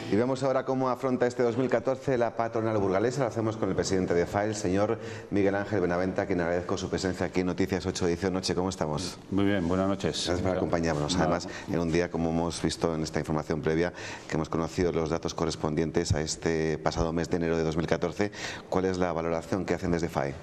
Y vemos ahora cómo afronta este 2014 la patronal burgalesa. Lo hacemos con el presidente de FAE, el señor Miguel Ángel Benavente, a quien agradezco su presencia aquí en Noticias 8 edición Noche. ¿Cómo estamos? Muy bien, buenas noches. Gracias por acompañarnos. Además, en un día, como hemos visto en esta información previa, que hemos conocido los datos correspondientes a este pasado mes de enero de 2014, ¿cuál es la valoración que hacen desde FAE?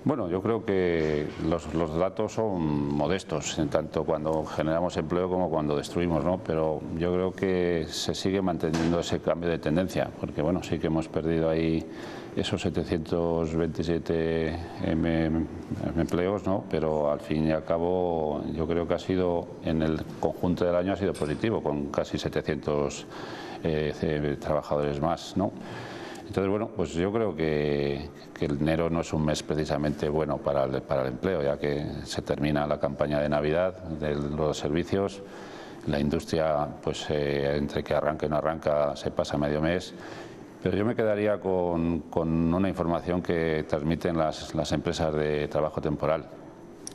Bueno, yo creo que los datos son modestos, en tanto cuando generamos empleo como cuando destruimos, ¿no? Pero yo creo que se sigue manteniendo ese cambio de tendencia, porque bueno, sí que hemos perdido ahí esos 727 empleos, ¿no? Pero al fin y al cabo yo creo que ha sido, en el conjunto del año ha sido positivo, con casi 700 trabajadores más, ¿no? Entonces, bueno, pues yo creo que el enero no es un mes precisamente bueno para el empleo, ya que se termina la campaña de Navidad de los servicios, la industria, pues entre que arranca y no arranca, se pasa medio mes. Pero yo me quedaría con una información que transmiten las empresas de trabajo temporal,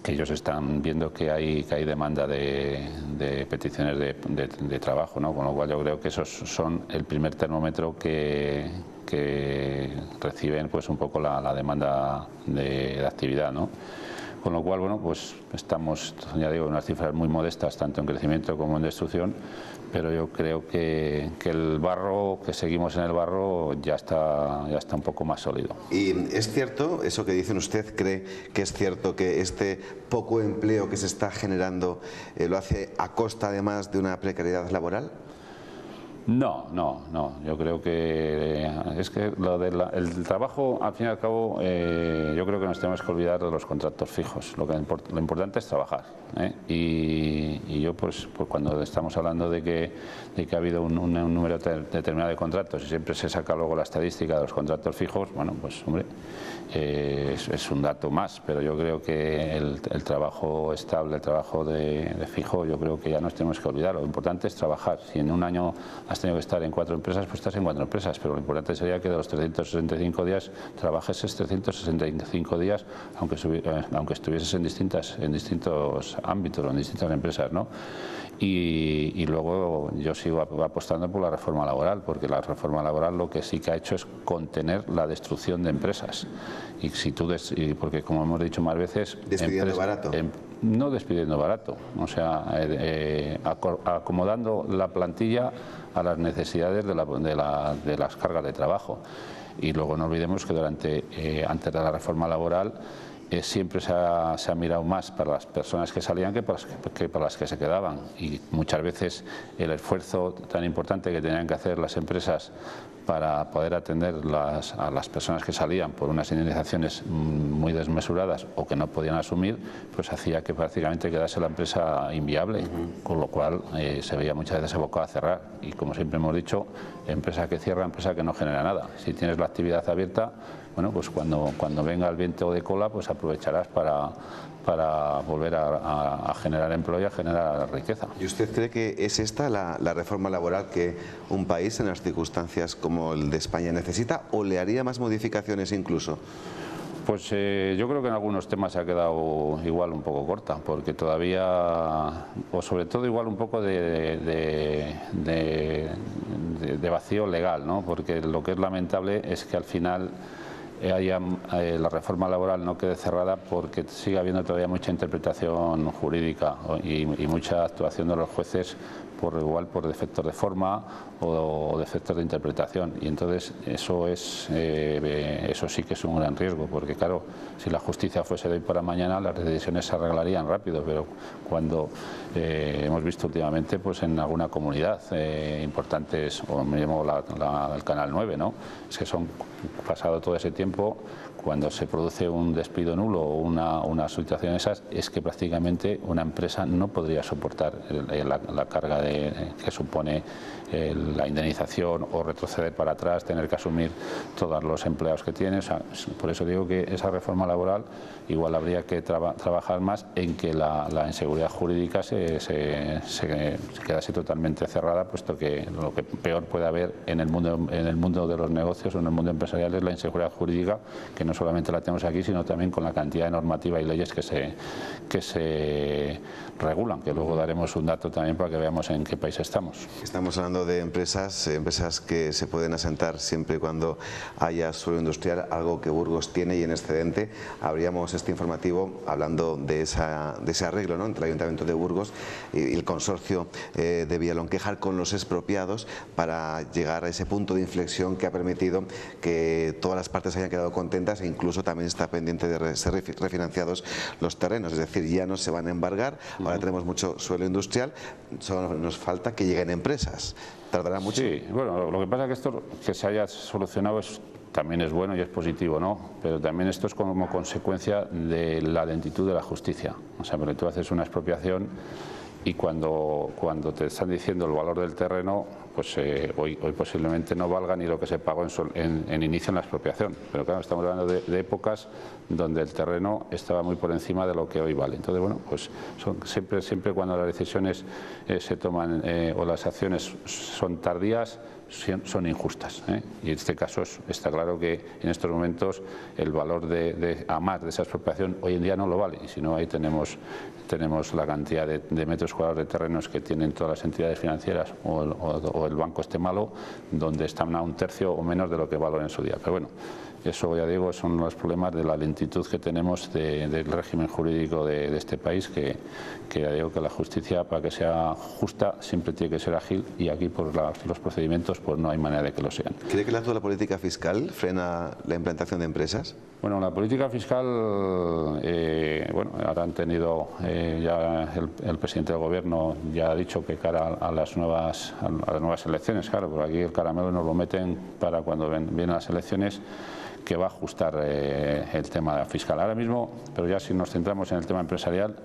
que ellos están viendo que hay demanda de peticiones de trabajo, ¿no? Con lo cual yo creo que esos son el primer termómetro que reciben pues un poco la demanda de actividad, ¿no? Con lo cual, bueno, pues estamos, ya digo, en unas cifras muy modestas, tanto en crecimiento como en destrucción, pero yo creo que el barro, que seguimos en el barro, ya está un poco más sólido. ¿Y es cierto, eso que dicen usted, cree que es cierto que este poco empleo que se está generando lo hace a costa además de una precariedad laboral? No, yo creo que es que el trabajo, al fin y al cabo, yo creo que nos tenemos que olvidar de los contratos fijos. Lo importante es trabajar, ¿eh? Y yo pues cuando estamos hablando de que ha habido un número determinado de contratos y siempre se saca luego la estadística de los contratos fijos, bueno, pues hombre, es un dato más, pero yo creo que el trabajo estable, el trabajo de fijo, yo creo que ya nos tenemos que olvidar. Lo importante es trabajar. Si en un año has tenido que estar en 4 empresas, pues estás en 4 empresas, pero lo importante sería que de los 365 días trabajes 365 días, aunque estuvieses en distintos ámbitos o en distintas empresas, ¿no? Y luego yo sigo apostando por la reforma laboral, porque la reforma laboral lo que sí que ha hecho es contener la destrucción de empresas. Y si porque como hemos dicho más veces, despidiendo barato. No despidiendo barato, o sea, acomodando la plantilla a las necesidades de las cargas de trabajo. Y luego no olvidemos que antes de la reforma laboral siempre se ha mirado más para las personas que salían que para las que se quedaban, y muchas veces el esfuerzo tan importante que tenían que hacer las empresas para poder atender a las personas que salían por unas indemnizaciones muy desmesuradas o que no podían asumir, pues hacía que prácticamente quedase la empresa inviable, con lo cual se veía muchas veces abocada a cerrar. Y como siempre hemos dicho, empresa que cierra, empresa que no genera nada. Si tienes la actividad abierta, bueno, pues cuando venga el viento de cola, pues aprovecharás para volver a generar empleo y a generar riqueza. ¿Y usted cree que es esta la reforma laboral que un país en las circunstancias como el de España necesita, o le haría más modificaciones incluso? Pues yo creo que en algunos temas se ha quedado igual un poco corta, porque todavía, o sobre todo igual un poco de vacío legal, ¿no? Porque lo que es lamentable es que al final la reforma laboral no quede cerrada, porque sigue habiendo todavía mucha interpretación jurídica y mucha actuación de los jueces por defectos de forma o defectos de interpretación, y entonces eso sí que es un gran riesgo, porque claro, si la justicia fuese de hoy para mañana, las decisiones se arreglarían rápido, pero cuando hemos visto últimamente pues en alguna comunidad importantes, o me llamo el Canal 9, ¿no? Es que pasado todo ese tiempo, cuando se produce un despido nulo o una situación de esas, es que prácticamente una empresa no podría soportar la carga que supone la indemnización, o retroceder para atrás, tener que asumir todos los empleados que tiene. O sea, por eso digo que esa reforma laboral igual habría que trabajar más en que la inseguridad jurídica se quedase totalmente cerrada, puesto que lo que peor puede haber en el mundo de los negocios o en el mundo empresarial es la inseguridad jurídica, que no solamente la tenemos aquí, sino también con la cantidad de normativa y leyes que se regulan, que luego daremos un dato también para que veamos en qué país estamos. Estamos hablando de empresas que se pueden asentar siempre y cuando haya suelo industrial, algo que Burgos tiene y en excedente. Abríamos este informativo hablando de ese arreglo, ¿no?, entre el Ayuntamiento de Burgos y el consorcio de Villalonquejar con los expropiados para llegar a ese punto de inflexión que ha permitido que todas las partes hayan quedado contentas e incluso también está pendiente de ser refinanciados los terrenos, es decir, ya no se van a embargar, ahora tenemos mucho suelo industrial, solo nos falta que lleguen empresas. ¿Tardará mucho? Sí, bueno, lo que pasa es que esto que se haya solucionado también es bueno y es positivo, ¿no? Pero también esto es como consecuencia de la lentitud de la justicia. O sea, porque tú haces una expropiación y cuando te están diciendo el valor del terreno, pues hoy posiblemente no valga ni lo que se pagó en inicio en la expropiación. Pero claro, estamos hablando de épocas donde el terreno estaba muy por encima de lo que hoy vale. Entonces, bueno, pues siempre cuando las decisiones se toman o las acciones son tardías, son injustas, ¿eh? Y en este caso está claro que en estos momentos el valor a más de esa expropiación hoy en día no lo vale, y si no, ahí tenemos la cantidad de metros cuadrados de terrenos que tienen todas las entidades financieras o el banco este malo, donde están a un tercio o menos de lo que valoran en su día. Pero bueno, eso ya digo, son los problemas de la lentitud que tenemos del régimen jurídico de este país, que ya digo que la justicia, para que sea justa, siempre tiene que ser ágil, y aquí por los procedimientos pues no hay manera de que lo sean. ¿Cree que la actual política fiscal frena la implantación de empresas? Bueno, la política fiscal, bueno, ahora han tenido ya el presidente del gobierno ya ha dicho que cara a las nuevas elecciones, claro, por aquí el caramelo nos lo meten para cuando vienen las elecciones, que va a ajustar el tema fiscal. Ahora mismo, pero ya si nos centramos en el tema empresarial,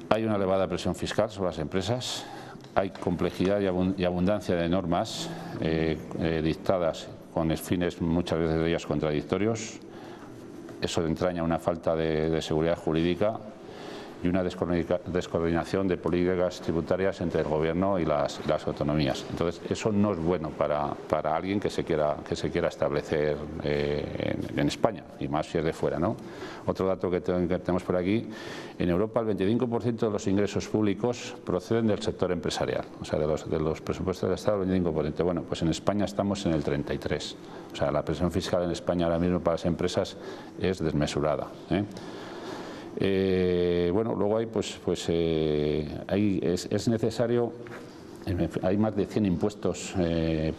hay una elevada presión fiscal sobre las empresas, hay complejidad y abundancia de normas dictadas con fines muchas veces de ellas contradictorios. Eso entraña una falta de seguridad jurídica y una descoordinación de políticas tributarias entre el gobierno y las autonomías. Entonces, eso no es bueno para alguien que se quiera establecer en España, y más si es de fuera, ¿no? Otro dato que tenemos por aquí: en Europa el 25% de los ingresos públicos proceden del sector empresarial, o sea, de los presupuestos del Estado, el 25%. Bueno, pues en España estamos en el 33%. O sea, la presión fiscal en España ahora mismo para las empresas es desmesurada, ¿eh? Bueno, luego hay es necesario, hay más de 100 impuestos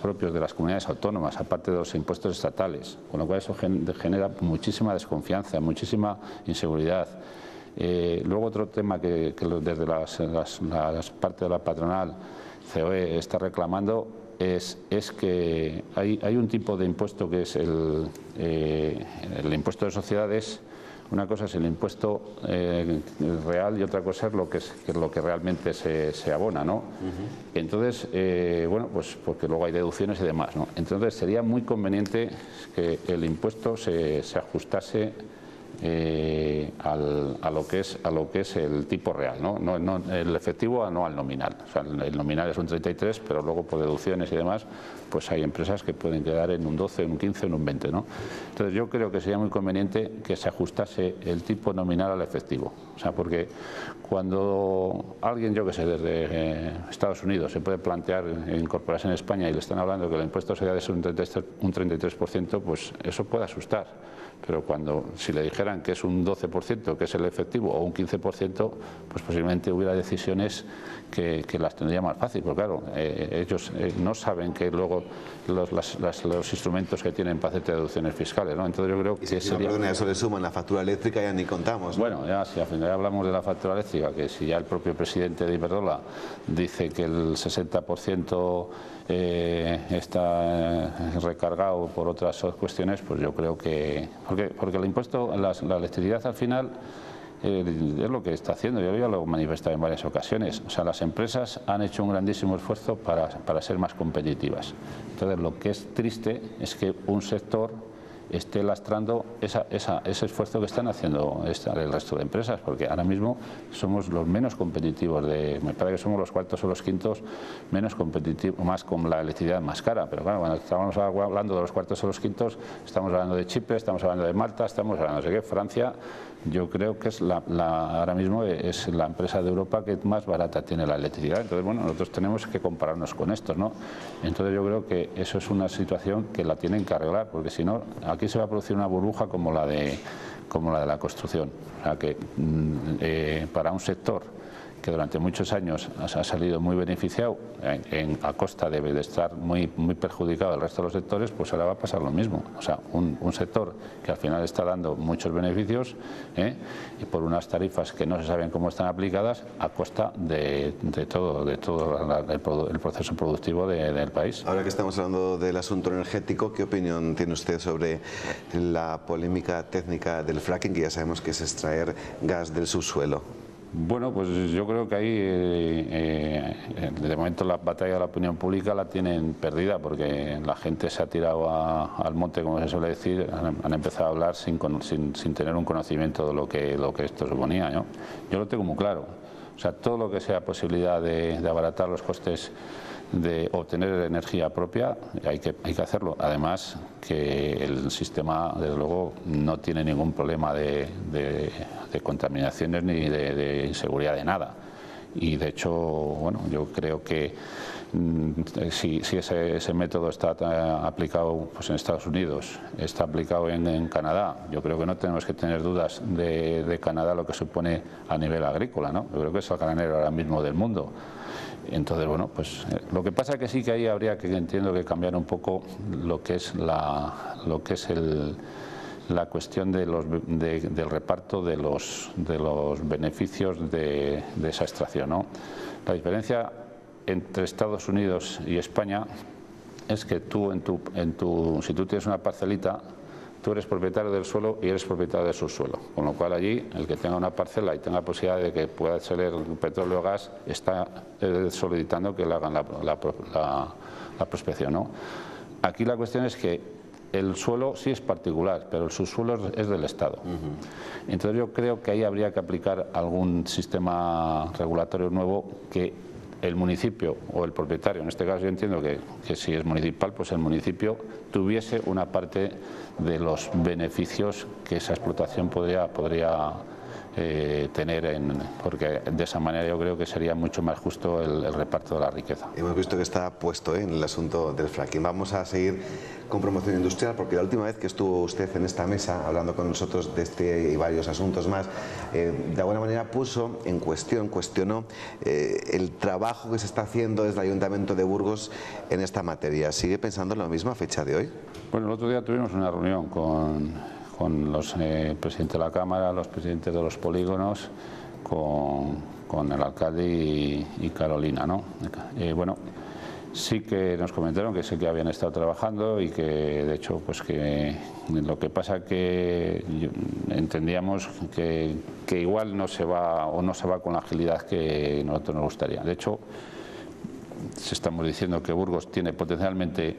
propios de las comunidades autónomas, aparte de los impuestos estatales, con lo cual eso genera muchísima desconfianza, muchísima inseguridad. Luego otro tema que desde las partes de la patronal, COE, está reclamando es que hay un tipo de impuesto que es el impuesto de sociedades. Una cosa es el impuesto real y otra cosa es lo que realmente se abona, ¿no? Entonces, bueno, pues porque luego hay deducciones y demás, ¿no? Entonces sería muy conveniente que el impuesto se ajustase a lo que es el tipo real, ¿no? No el efectivo, no al nominal. O sea, el nominal es un 33, pero luego por deducciones y demás, pues hay empresas que pueden quedar en un 12, en un 15, en un 20, ¿no? Entonces yo creo que sería muy conveniente que se ajustase el tipo nominal al efectivo. O sea, porque cuando alguien, yo que sé, desde Estados Unidos se puede plantear incorporarse en España y le están hablando que el impuesto social es un 33%, pues eso puede asustar. Pero si le dijeran que es un 12%, que es el efectivo, o un 15%, pues posiblemente hubiera decisiones que las tendría más fácil, porque claro, ellos no saben que luego los instrumentos que tienen para hacer deducciones fiscales, ¿no? Entonces yo creo que sería... Perdona, eso le suman la factura eléctrica, ya ni contamos, ¿no? Bueno, ya si al final hablamos de la factura eléctrica, que si ya el propio presidente de Iberdrola dice que el 60% está recargado por otras cuestiones, pues yo creo que... Porque el impuesto, la electricidad al final es lo que está haciendo, yo ya lo he manifestado en varias ocasiones. O sea, las empresas han hecho un grandísimo esfuerzo para ser más competitivas. Entonces, lo que es triste es que un sector esté lastrando ese esfuerzo que están haciendo el resto de empresas, porque ahora mismo somos los menos competitivos, me parece que somos los cuartos o los quintos menos competitivos, más con la electricidad más cara, pero claro, cuando estamos hablando de los cuartos o los quintos, estamos hablando de Chipre, estamos hablando de Malta, estamos hablando de Francia, yo creo que es ahora mismo es la empresa de Europa que más barata tiene la electricidad. Entonces, bueno, nosotros tenemos que compararnos con estos, ¿no? Entonces yo creo que eso es una situación que la tienen que arreglar, porque si no, aquí se va a producir una burbuja como la de la construcción. O sea que para un sector que durante muchos años ha salido muy beneficiado a costa de estar muy perjudicado el resto de los sectores, pues ahora va a pasar lo mismo. O sea, un sector que al final está dando muchos beneficios y por unas tarifas que no se saben cómo están aplicadas a costa de todo el proceso productivo del país. Ahora que estamos hablando del asunto energético, ¿qué opinión tiene usted sobre la polémica técnica del fracking, que ya sabemos que es extraer gas del subsuelo? Bueno, pues yo creo que ahí de momento la batalla de la opinión pública la tienen perdida, porque la gente se ha tirado al monte, como se suele decir, han empezado a hablar sin tener un conocimiento de lo que esto suponía, ¿no? Yo lo tengo muy claro, o sea, todo lo que sea posibilidad de abaratar los costes de obtener energía propia, hay que hacerlo. Además que el sistema, desde luego, no tiene ningún problema de contaminaciones ni de inseguridad de nada. Y de hecho, bueno, yo creo que si ese método está aplicado pues en Estados Unidos, está aplicado en Canadá, yo creo que no tenemos que tener dudas de Canadá lo que supone a nivel agrícola, ¿no? Yo creo que es el granero ahora mismo del mundo. Entonces, bueno, pues lo que pasa que sí que ahí habría que, entiendo, que cambiar un poco lo que es la cuestión del reparto de los beneficios de esa extracción, ¿no? La diferencia entre Estados Unidos y España es que tú si tú tienes una parcelita, tú eres propietario del suelo y eres propietario del subsuelo, con lo cual allí el que tenga una parcela y tenga posibilidad de que pueda salir petróleo o gas está solicitando que le hagan la prospección, ¿no? Aquí la cuestión es que el suelo sí es particular, pero el subsuelo es del Estado. Entonces yo creo que ahí habría que aplicar algún sistema regulatorio nuevo que el municipio o el propietario, en este caso yo entiendo que si es municipal, pues el municipio tuviese una parte de los beneficios que esa explotación podría tener, porque de esa manera yo creo que sería mucho más justo el reparto de la riqueza. Hemos visto que está puesto en el asunto del fracking. Vamos a seguir con promoción industrial, porque la última vez que estuvo usted en esta mesa hablando con nosotros de este y varios asuntos más, de alguna manera cuestionó el trabajo que se está haciendo desde el Ayuntamiento de Burgos en esta materia. ¿Sigue pensando en lo mismo a fecha de hoy? Bueno, el otro día tuvimos una reunión con los presidentes de la Cámara, los presidentes de los polígonos, con el alcalde y Carolina, ¿no? Bueno, sí que nos comentaron que sí que habían estado trabajando y que de hecho pues que lo que pasa que entendíamos que igual no se va con la agilidad que a nosotros nos gustaría. De hecho, estamos diciendo que Burgos tiene potencialmente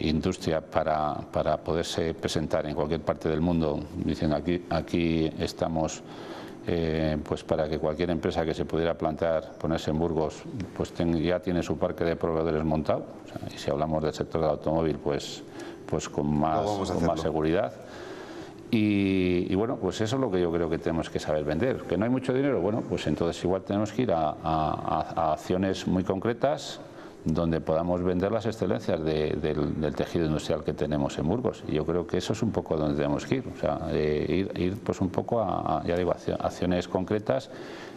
industria para poderse presentar en cualquier parte del mundo, diciendo aquí estamos pues para que cualquier empresa que se pudiera plantear ponerse en Burgos pues ya tiene su parque de proveedores montado. O sea, y si hablamos del sector del automóvil, pues con más seguridad. Y bueno, pues eso es lo que yo creo que tenemos que saber vender. Que no hay mucho dinero, bueno, pues entonces igual tenemos que ir a acciones muy concretas donde podamos vender las excelencias del tejido industrial que tenemos en Burgos. Y yo creo que eso es un poco donde tenemos que ir, o sea, ir pues un poco ya digo, acciones concretas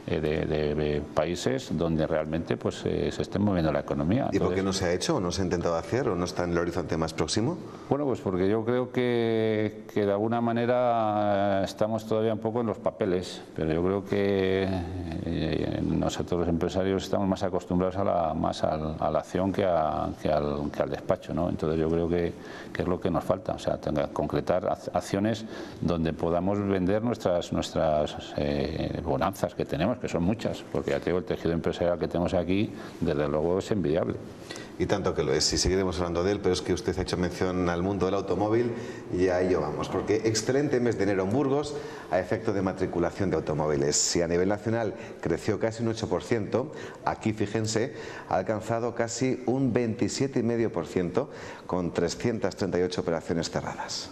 de países donde realmente pues se esté moviendo la economía. ¿Y por qué no se ha hecho o no se ha intentado hacer o no está en el horizonte más próximo? Bueno, pues porque yo creo que de alguna manera estamos todavía un poco en los papeles, pero yo creo que nosotros los empresarios estamos más acostumbrados a la acción que al despacho, ¿no? Entonces yo creo que es lo que nos falta, o sea, concretar acciones donde podamos vender nuestras bonanzas que tenemos, que son muchas, porque ya te digo, el tejido empresarial que tenemos aquí, desde luego es envidiable. Y tanto que lo es, y seguiremos hablando de él, pero es que usted ha hecho mención al mundo del automóvil y a ello vamos, porque excelente mes de enero en Burgos a efecto de matriculación de automóviles. Si a nivel nacional creció casi un 8%, aquí, fíjense, ha alcanzado casi un 27,5% con 338 operaciones cerradas.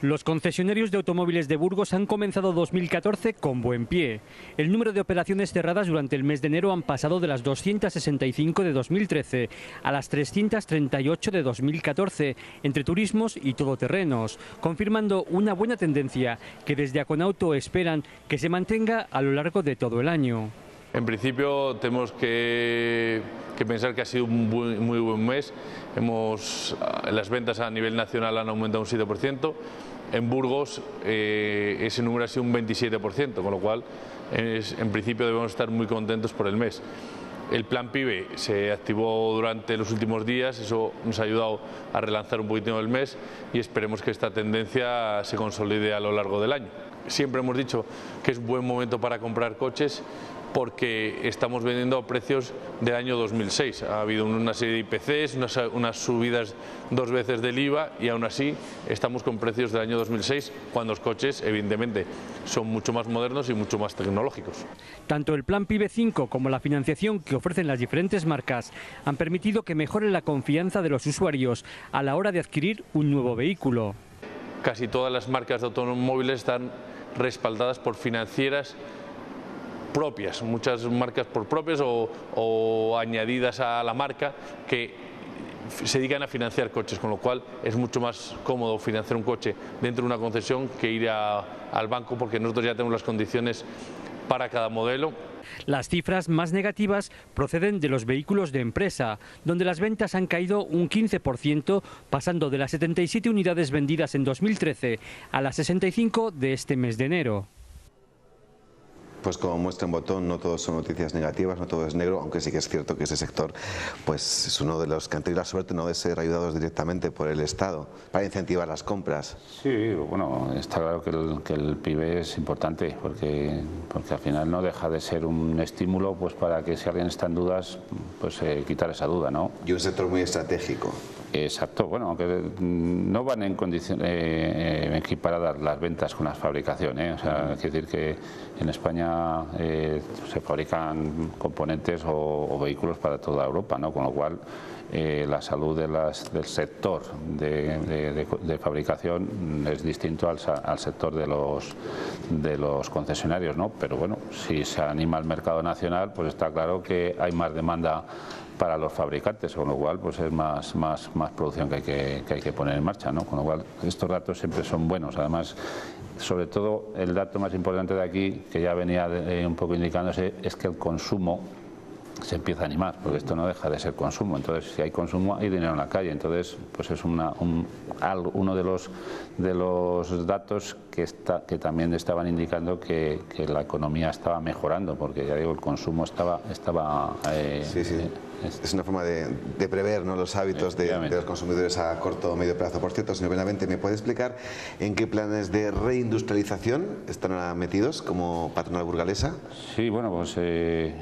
Los concesionarios de automóviles de Burgos han comenzado 2014 con buen pie. El número de operaciones cerradas durante el mes de enero han pasado de las 265 de 2013 a las 338 de 2014, entre turismos y todoterrenos, confirmando una buena tendencia que desde Aconauto esperan que se mantenga a lo largo de todo el año. En principio tenemos que pensar que ha sido un muy buen mes. Las ventas a nivel nacional han aumentado un 7%. En Burgos ese número ha sido un 27%, con lo cual en principio debemos estar muy contentos por el mes. El plan PIBE se activó durante los últimos días, eso nos ha ayudado a relanzar un poquito el mes y esperemos que esta tendencia se consolide a lo largo del año. Siempre hemos dicho que es buen momento para comprar coches porque estamos vendiendo a precios del año 2006. Ha habido una serie de IPCs, unas subidas 2 veces del IVA y aún así estamos con precios del año 2006 cuando los coches evidentemente son mucho más modernos y mucho más tecnológicos. Tanto el plan PIBE 5 como la financiación que ofrecen las diferentes marcas han permitido que mejore la confianza de los usuarios a la hora de adquirir un nuevo vehículo. Casi todas las marcas de automóviles están respaldadas por financieras propias, muchas marcas por propias o añadidas a la marca que se dedican a financiar coches, con lo cual es mucho más cómodo financiar un coche dentro de una concesión que ir al banco porque nosotros ya tenemos las condiciones para cada modelo. Las cifras más negativas proceden de los vehículos de empresa, donde las ventas han caído un 15%, pasando de las 77 unidades vendidas en 2013 a las 65 de este mes de enero. Pues como muestra en botón, no todo son noticias negativas, no todo es negro, aunque sí que es cierto que ese sector pues es uno de los que han tenido la suerte no de ser ayudados directamente por el Estado para incentivar las compras. Sí, bueno, está claro que el PIBE es importante porque al final no deja de ser un estímulo pues para que si alguien está en dudas, pues quitar esa duda, ¿no? Y un sector muy estratégico. Exacto, bueno, aunque no van en condiciones equiparadas las ventas con la fabricación, o sea, es decir que en España se fabrican componentes o vehículos para toda Europa, ¿no? Con lo cual la salud del sector de fabricación es distinto al sector de los concesionarios, ¿no? Pero bueno, si se anima el mercado nacional, pues está claro que hay más demanda para los fabricantes, con lo cual pues es más producción que hay que poner en marcha, ¿no? Con lo cual estos datos siempre son buenos. Además, sobre todo el dato más importante de aquí, que ya venía un poco indicándose, es que el consumo se empieza a animar, porque esto no deja de ser consumo. Entonces, si hay consumo, hay dinero en la calle. Entonces, pues es uno de los datos que también estaban indicando que la economía estaba mejorando, porque ya digo, el consumo estaba sí. Es una forma de prever, ¿no?, los hábitos de los consumidores a corto o medio plazo. Por cierto, señor Benavente, ¿me puede explicar en qué planes de reindustrialización están metidos como patronal burgalesa? Sí, bueno, pues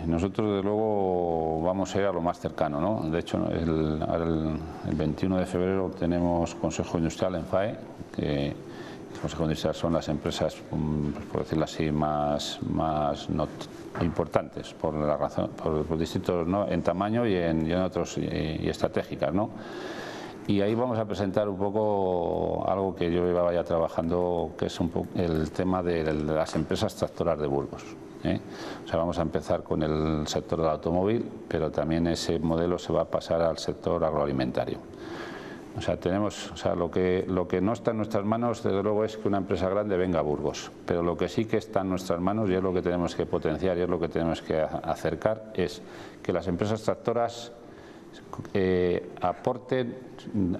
nosotros desde luego vamos a ir a lo más cercano, ¿no? De hecho, el 21 de febrero tenemos Consejo Industrial en FAE, que el Consejo Industrial son las empresas, por decirlo así, más importantes por la razón, por distintos, ¿no?, en tamaño y en otros y estratégicas, ¿no? Y ahí vamos a presentar un poco algo que yo iba ya trabajando, que es un poco el tema de las empresas tractoras de Burgos. O sea, vamos a empezar con el sector del automóvil, pero también ese modelo se va a pasar al sector agroalimentario. O sea, lo que no está en nuestras manos, desde luego, es que una empresa grande venga a Burgos. Pero lo que sí que está en nuestras manos, y es lo que tenemos que potenciar, y es lo que tenemos que acercar, es que las empresas tractoras aporten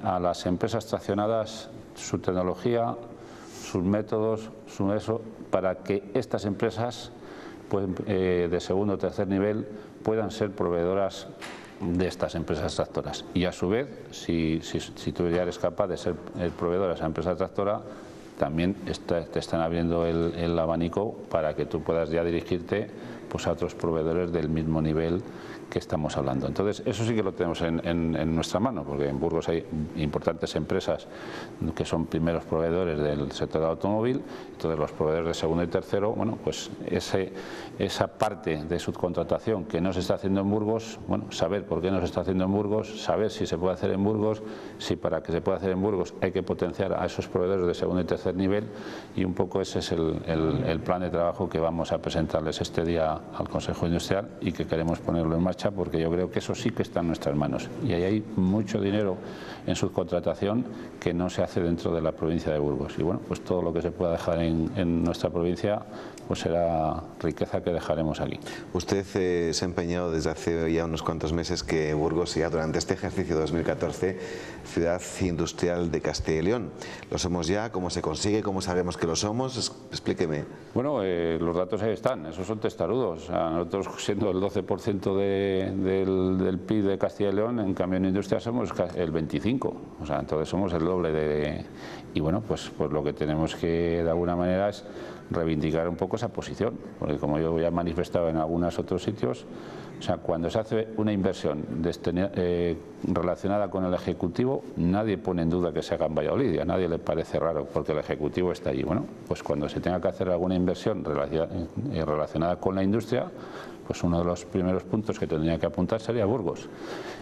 a las empresas traccionadas su tecnología, sus métodos, para que estas empresas de segundo o tercer nivel puedan ser proveedoras de estas empresas tractoras. Y a su vez, si tú ya eres capaz de ser el proveedor de esa empresa tractora, también te están abriendo el abanico para que tú puedas ya dirigirte pues a otros proveedores del mismo nivel estamos hablando. Entonces, eso sí que lo tenemos en nuestra mano, porque en Burgos hay importantes empresas que son primeros proveedores del sector del automóvil. Entonces, los proveedores de segundo y tercero, bueno, pues esa parte de subcontratación que no se está haciendo en Burgos, bueno, saber por qué no se está haciendo en Burgos, saber si se puede hacer en Burgos, si para que se pueda hacer en Burgos hay que potenciar a esos proveedores de segundo y tercer nivel, y un poco ese es el plan de trabajo que vamos a presentarles este día al Consejo Industrial y que queremos ponerlo en marcha, porque yo creo que eso sí que está en nuestras manos y ahí hay mucho dinero en subcontratación que no se hace dentro de la provincia de Burgos, y bueno, pues todo lo que se pueda dejar en nuestra provincia pues será riqueza que dejaremos aquí. Usted se ha empeñado desde hace ya unos cuantos meses que Burgos sea durante este ejercicio 2014 ciudad industrial de Castilla y León. ¿Lo somos ya? ¿Cómo se consigue? ¿Cómo sabemos que lo somos? Explíqueme. Bueno, los datos ahí están, esos son testarudos. O sea, nosotros, siendo el 12% del PIB de Castilla y León, en cambio en industria somos el 25%. O sea, entonces somos el doble de... Y bueno, pues lo que tenemos que de alguna manera es reivindicar un poco esa posición, porque como yo ya he manifestado en algunos otros sitios, o sea, cuando se hace una inversión relacionada con el Ejecutivo, nadie pone en duda que se haga en Valladolid, y a nadie le parece raro porque el Ejecutivo está allí. Bueno, pues cuando se tenga que hacer alguna inversión relacionada con la industria, pues uno de los primeros puntos que tendría que apuntar sería Burgos.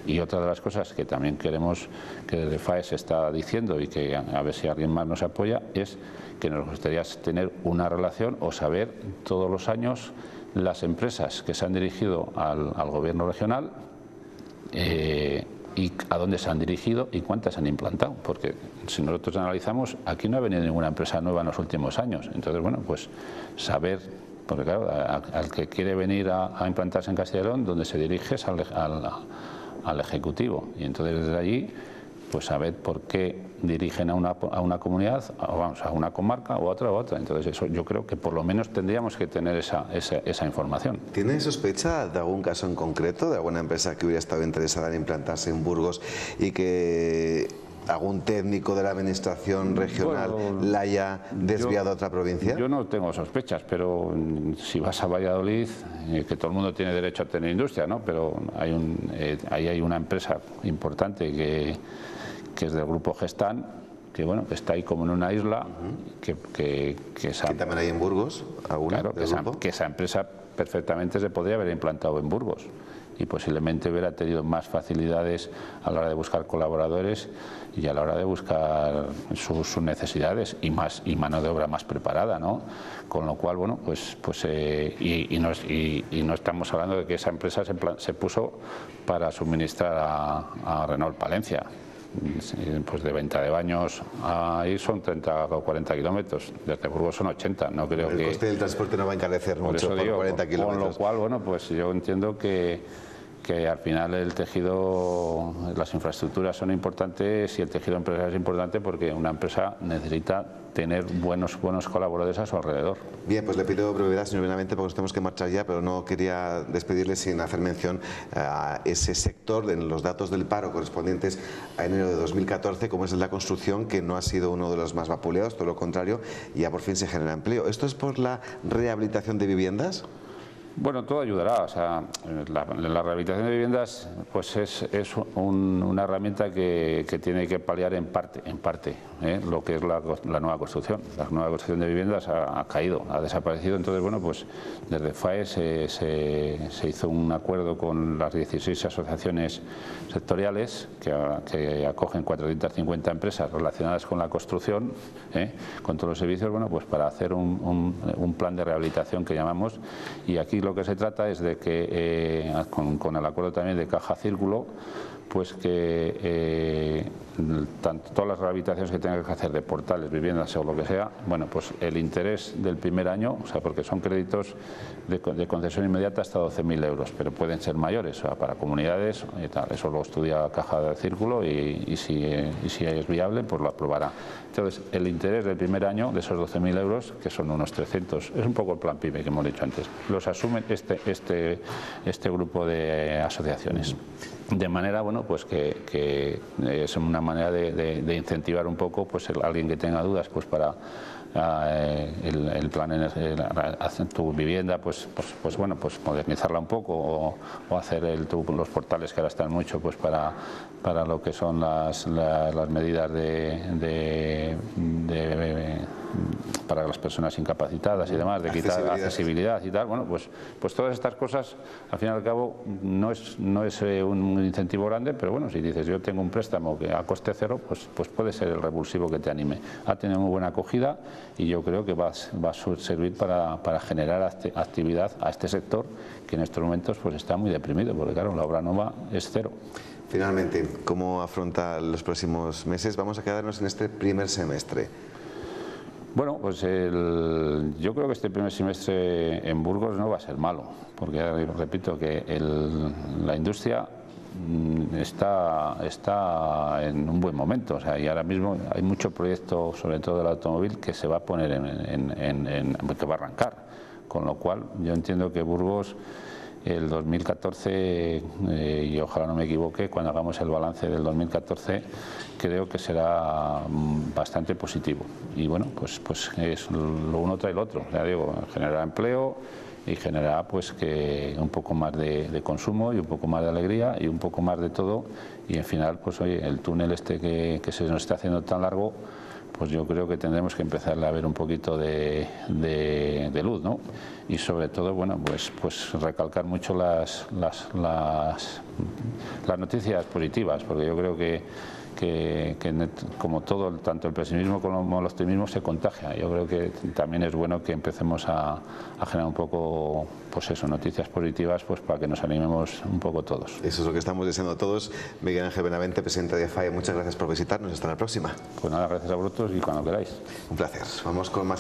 Y otra de las cosas que también queremos, que desde FAES se está diciendo y que a ver si alguien más nos apoya, es que nos gustaría tener una relación o saber todos los años las empresas que se han dirigido al gobierno regional y a dónde se han dirigido y cuántas han implantado, porque si nosotros analizamos, aquí no ha venido ninguna empresa nueva en los últimos años. Entonces, bueno, pues saber, porque claro, al que quiere venir a implantarse en Castilla y León, donde se dirige es al Ejecutivo, y entonces desde allí pues saber por qué dirigen a una comunidad, vamos, a una comarca o a otra. Entonces eso yo creo que por lo menos tendríamos que tener esa información. ¿Tiene sospecha de algún caso en concreto, de alguna empresa que hubiera estado interesada en implantarse en Burgos y que algún técnico de la administración regional la haya desviado a otra provincia? Yo no tengo sospechas, pero si vas a Valladolid, que todo el mundo tiene derecho a tener industria, ¿no? Pero ahí hay una empresa importante que es del grupo Gestan, que bueno, que está ahí como en una isla, que también hay en Burgos, alguna, claro, que esa empresa perfectamente se podría haber implantado en Burgos y posiblemente hubiera tenido más facilidades a la hora de buscar colaboradores y a la hora de buscar sus necesidades y mano de obra más preparada, ¿no? Con lo cual, bueno, pues no estamos hablando de que esa empresa se puso para suministrar a Renault Palencia. Pues de Venta de Baños ahí son 30 o 40 kilómetros, desde Burgos son 80, no creo que... El coste del transporte no va a encarecer mucho por 40 kilómetros. Con lo cual, bueno, pues yo entiendo que al final el tejido, las infraestructuras son importantes y el tejido empresarial es importante porque una empresa necesita tener buenos colaboradores a su alrededor. Bien, pues le pido brevedad, señor Benavente, porque nos tenemos que marchar ya, pero no quería despedirle sin hacer mención a ese sector en los datos del paro correspondientes a enero de 2014, como es el de la construcción, que no ha sido uno de los más vapuleados, todo lo contrario, ya por fin se genera empleo. ¿Esto es por la rehabilitación de viviendas? Bueno, todo ayudará. O sea, la rehabilitación de viviendas pues es una herramienta que tiene que paliar en parte lo que es la nueva construcción. La nueva construcción de viviendas ha caído, ha desaparecido. Entonces, bueno, pues desde FAES se hizo un acuerdo con las 16 asociaciones sectoriales que acogen 450 empresas relacionadas con la construcción, con todos los servicios, bueno, pues para hacer un plan de rehabilitación que llamamos, y aquí lo que se trata es de que, con el acuerdo también de Caja Círculo, pues que todas las rehabilitaciones que tengan que hacer de portales, viviendas o lo que sea, bueno, pues el interés del primer año, o sea, porque son créditos de concesión inmediata hasta 12.000 euros, pero pueden ser mayores, o sea, para comunidades y tal. Eso lo estudia Caja de Círculo y si es viable, pues lo aprobará. Entonces, el interés del primer año de esos 12.000 euros, que son unos 300, es un poco el plan PYME que hemos dicho antes, los asume este grupo de asociaciones. De manera, bueno, pues que es una manera de incentivar un poco, pues alguien que tenga dudas, pues para el plan hacer tu vivienda, pues bueno, pues modernizarla un poco o hacer los portales que ahora están mucho pues para lo que son las medidas para las personas incapacitadas y demás, de quitar accesibilidad y tal. Bueno, pues todas estas cosas, al fin y al cabo, no es un incentivo grande, pero bueno, si dices yo tengo un préstamo que a coste cero, pues puede ser el revulsivo que te anime. Ha tenido muy buena acogida y yo creo que va a servir para generar actividad a este sector que en estos momentos pues está muy deprimido, porque claro, la obra nueva es cero. Finalmente, ¿cómo afronta los próximos meses? Vamos a quedarnos en este primer semestre. Bueno, pues yo creo que este primer semestre en Burgos no va a ser malo, porque repito que la industria está en un buen momento, o sea, y ahora mismo hay mucho proyecto, sobre todo del automóvil, que se va a poner que va a arrancar, con lo cual yo entiendo que Burgos el 2014, y ojalá no me equivoque, cuando hagamos el balance del 2014, creo que será bastante positivo. Y bueno, pues es lo uno trae el otro. Ya digo, generará empleo y generará pues que un poco más de consumo y un poco más de alegría y un poco más de todo. Y en final, pues oye, el túnel este que se nos está haciendo tan largo, pues yo creo que tendremos que empezar a ver un poquito de luz, ¿no? Y sobre todo, bueno, pues recalcar mucho las noticias positivas, porque yo creo que como todo, tanto el pesimismo como el optimismo se contagia. Yo creo que también es bueno que empecemos a generar un poco, pues eso, noticias positivas, pues para que nos animemos un poco todos. Eso es lo que estamos deseando todos. Miguel Ángel Benavente, presidente de FAE, muchas gracias por visitarnos. Hasta la próxima. Pues nada, gracias a vosotros y cuando queráis. Un placer. Vamos con más.